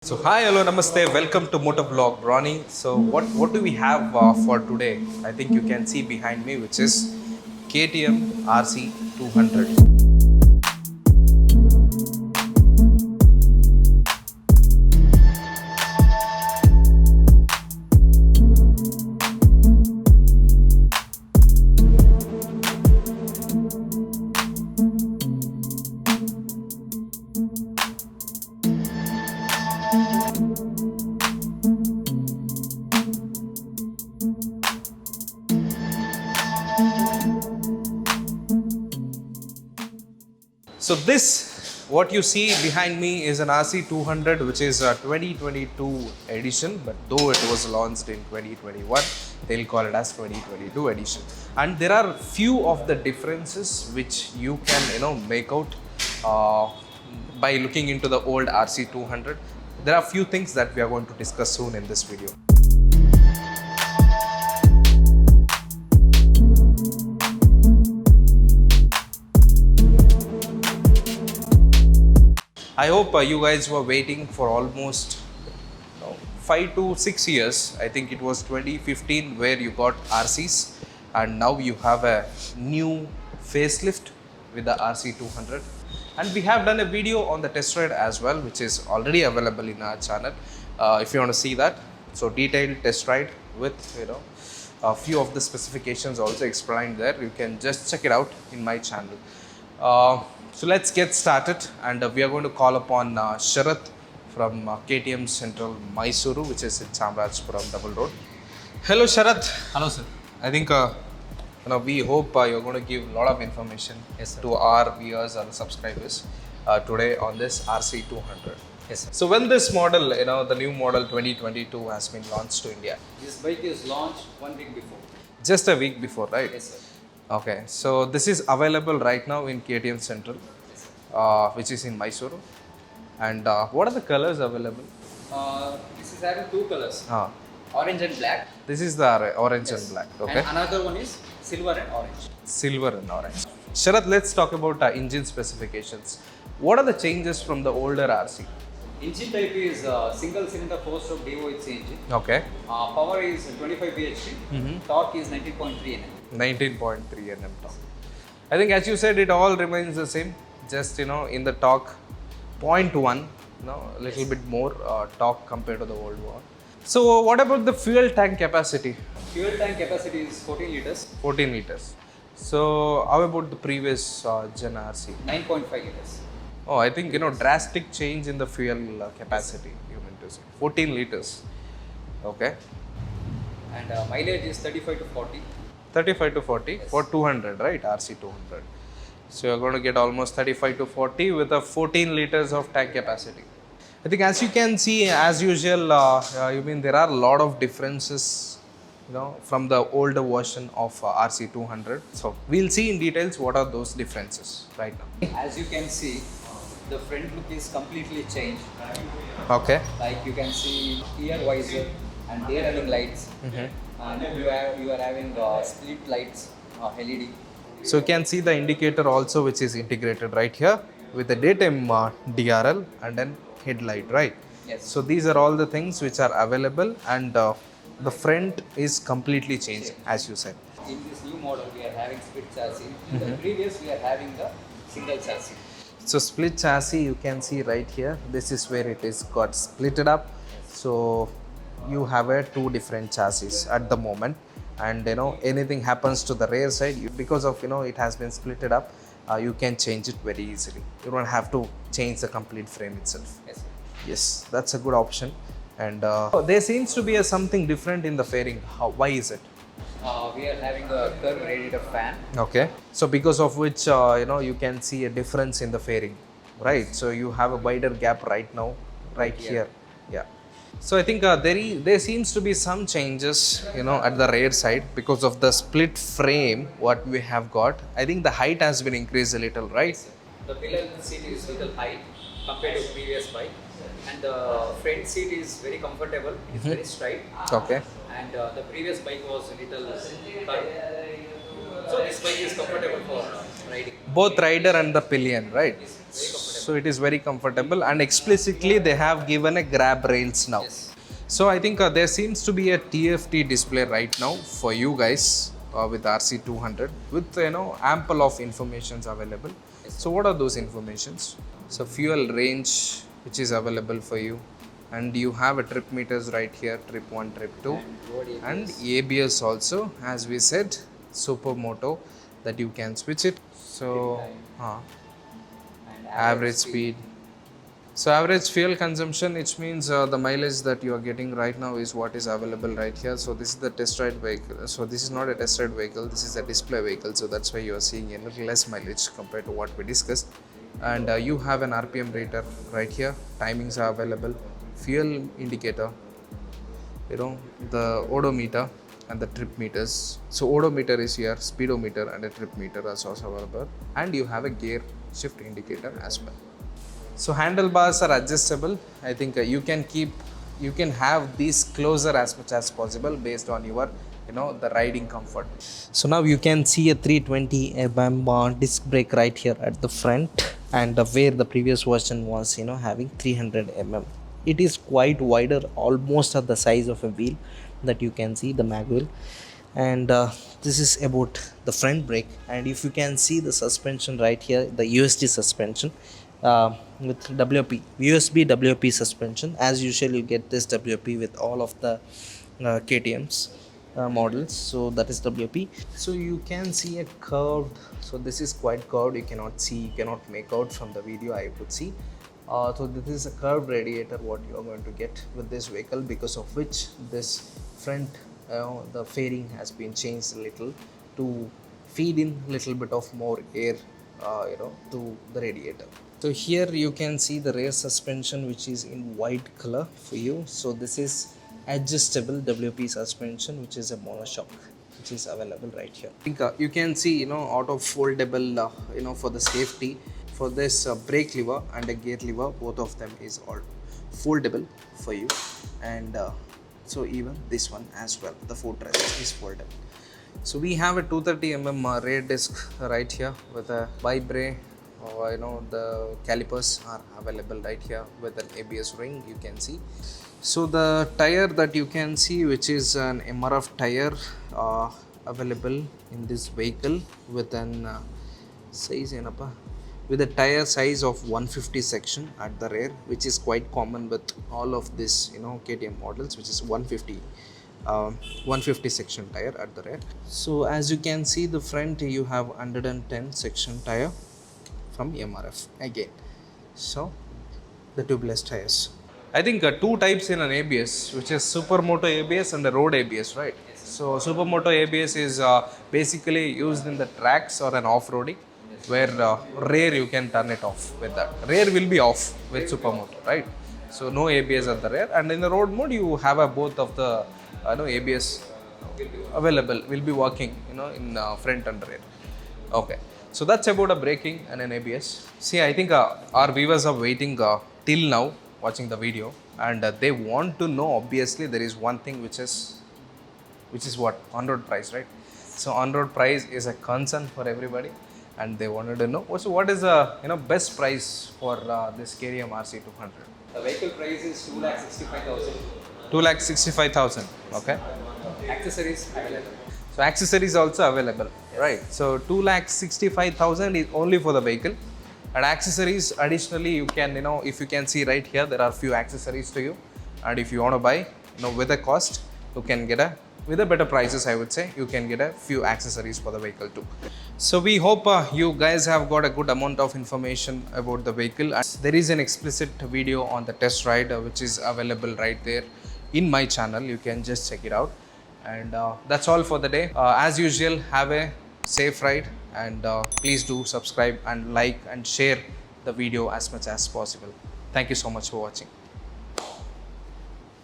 So hi, hello, namaste. Welcome to Motovlog, Ronnie. So what do we have for today? I think you can see behind me, which is KTM RC 200. So this, what you see behind me is an RC 200, which is a 2022 edition, but though it was launched in 2021, they'll call it as 2022 edition. And there are few of the differences which you can make out by looking into the old RC 200. There are few things that we are going to discuss soon in this video. I hope you guys were waiting for almost 5 to 6 years. I think it was 2015 where you got RCs, and now you have a new facelift with the RC 200. And we have done a video on the test ride as well, which is already available in our channel. If you want to see that, so detailed test ride with a few of the specifications also explained there. You can just check it out in my channel. So let's get started, and we are going to call upon Sharath from KTM Central Mysuru, which is in Chamrajpuram Double Road. Hello Sharath. Hello, sir. I think we hope you're going to give a lot of information to our viewers and subscribers today on this RC 200. Yes, sir. So when this model, the new model 2022 has been launched to India? This bike is launched 1 week before. Just a week before, right? Yes, sir. Okay, so this is available right now in KTM Central, which is in Mysuru. And what are the colors available? This is having two colors, Ah, orange and black. this is the orange and black. Okay, And another one is silver and orange. silver and orange. Sharath, let's talk about engine specifications. What are the changes from the older RC? Engine type is single cylinder 4-stroke DOHC engine. Okay, Power is 25 bhp. Torque is 19.3 Nm. 19.3 Nm torque. I think as you said, it all remains the same. Just in the torque, 0.1, a little bit more torque compared to the old one. So what about the fuel tank capacity? Fuel tank capacity is 14 liters, 14 liters. So how about the previous Gen RC? 9.5 liters. Oh, I think drastic change in the fuel capacity. You meant to say 14 liters. Okay, And mileage is 35 to 40. 35 to 40 for 200, right? RC 200. So you're going to get almost 35 to 40 with a 14 liters of tank capacity. I think as you can see, as usual, there are a lot of differences, from the older version of RC 200. So we'll see in details what are those differences right now. As you can see, the front look is completely changed. Okay. Like you can see rear visor and rear running lights. And you are having split lights, LED. So you can see the indicator also, which is integrated right here with the daytime DRL and then headlight, right? Yes. So these are all the things which are available, and the front is completely changed, as you said. In this new model, we are having split chassis. In the previous, we are having the single chassis. So split chassis, you can see right here. This is where it is got splitted up. So you have two different chassis at the moment, and anything happens to the rear side, because of it has been splitted up, you can change it very easily. You don't have to change the complete frame itself. Yes. Yes, that's a good option. And there seems to be something different in the fairing. Why is it? We are having a curved radiator fan. Okay, so because of which you can see a difference in the fairing, right? So you have a wider gap right now, right here. Yeah. So I think there seems to be some changes, at the rear side because of the split frame what we have got. I think the height has been increased a little, right? The pillar seat is little high compared to previous bike, and the front seat is very comfortable. It's very straight. Okay. And the previous bike was a little curved. So this bike is comfortable for riding. Both rider and the pillion, right? It's very comfortable. So it is very comfortable, and explicitly they have given a grab rails now. Yes. So I think there seems to be a TFT display right now for you guys with RC200 with ample of informations available. So what are those informations? So fuel range which is available for you, and you have a trip meters right here, trip 1, trip 2, and ABS also, as we said, Supermoto, that you can switch it. So And average speed. So average fuel consumption, which means the mileage that you are getting right now is what is available right here. So this is the test ride vehicle. So this is not a test ride vehicle, this is a display vehicle. So that's why you are seeing a little less mileage compared to what we discussed. And you have an RPM rater right here. Timings are available. Fuel indicator, the odometer and the trip meters. So odometer is here, speedometer and a trip meter is also available. And you have a gear shift indicator as well. So handlebars are adjustable. I think you can have these closer as much as possible based on your the riding comfort. So now you can see a 320 mm disc brake right here at the front, and where the previous version was having 300 mm. It is quite wider, almost at the size of a wheel that you can see the mag wheel. And this is about the front brake. And if you can see the suspension right here, the USD suspension with WP, USB WP suspension. As usual, you get this WP with all of the KTM's models. So that is WP. So you can see a curved, so this is quite curved, you cannot make out from the video, I could see. So this is a curved radiator what you are going to get with this vehicle, because of which this front the fairing has been changed a little to feed in little bit of more air to the radiator. So here you can see the rear suspension, which is in white color for you. So this is adjustable WP suspension, which is a monoshock, which is available right here. I think you can see auto foldable for the safety. For this brake lever and a gear lever, both of them is all foldable for you. And so even this one as well, the footrest is foldable. So we have a 230 mm rear disc right here with a vibray. The calipers are available right here with an ABS ring, you can see. So the tire that you can see, which is an MRF tire available in this vehicle with an size with a tire size of 150 section at the rear, which is quite common with all of this KTM models, which is 150 section tire at the rear. So as you can see, the front you have 110 section tire from MRF again. So the tubeless tires. I think two types in an ABS, which is Supermoto ABS and the road ABS, right? So Supermoto ABS is basically used in the tracks or an off-roading, where rear you can turn it off with that. Rear will be off with Supermoto, right? So no ABS at the rear, and in the road mode you have both of the ABS available, will be working in front and rear. Okay, so that's about a braking and an ABS. See, I think our viewers are waiting till now watching the video, and they want to know, obviously there is one thing which is what? On-road price, right? So on-road price is a concern for everybody, and they wanted to know what is the best price for this KTM RC200. The vehicle price is 2,65,000. 2,65,000. Okay. Accessories available. So accessories also available, right? So 2,65,000 is only for the vehicle, and accessories additionally you can if you can see right here, there are few accessories to you, and if you want to buy with a cost, you can get with a better prices, I would say, you can get a few accessories for the vehicle too. So we hope you guys have got a good amount of information about the vehicle. And there is an explicit video on the test ride which is available right there in my channel. You can just check it out. And that's all for the day. As usual, have a safe ride, and please do subscribe and like and share the video as much as possible. Thank you so much for watching.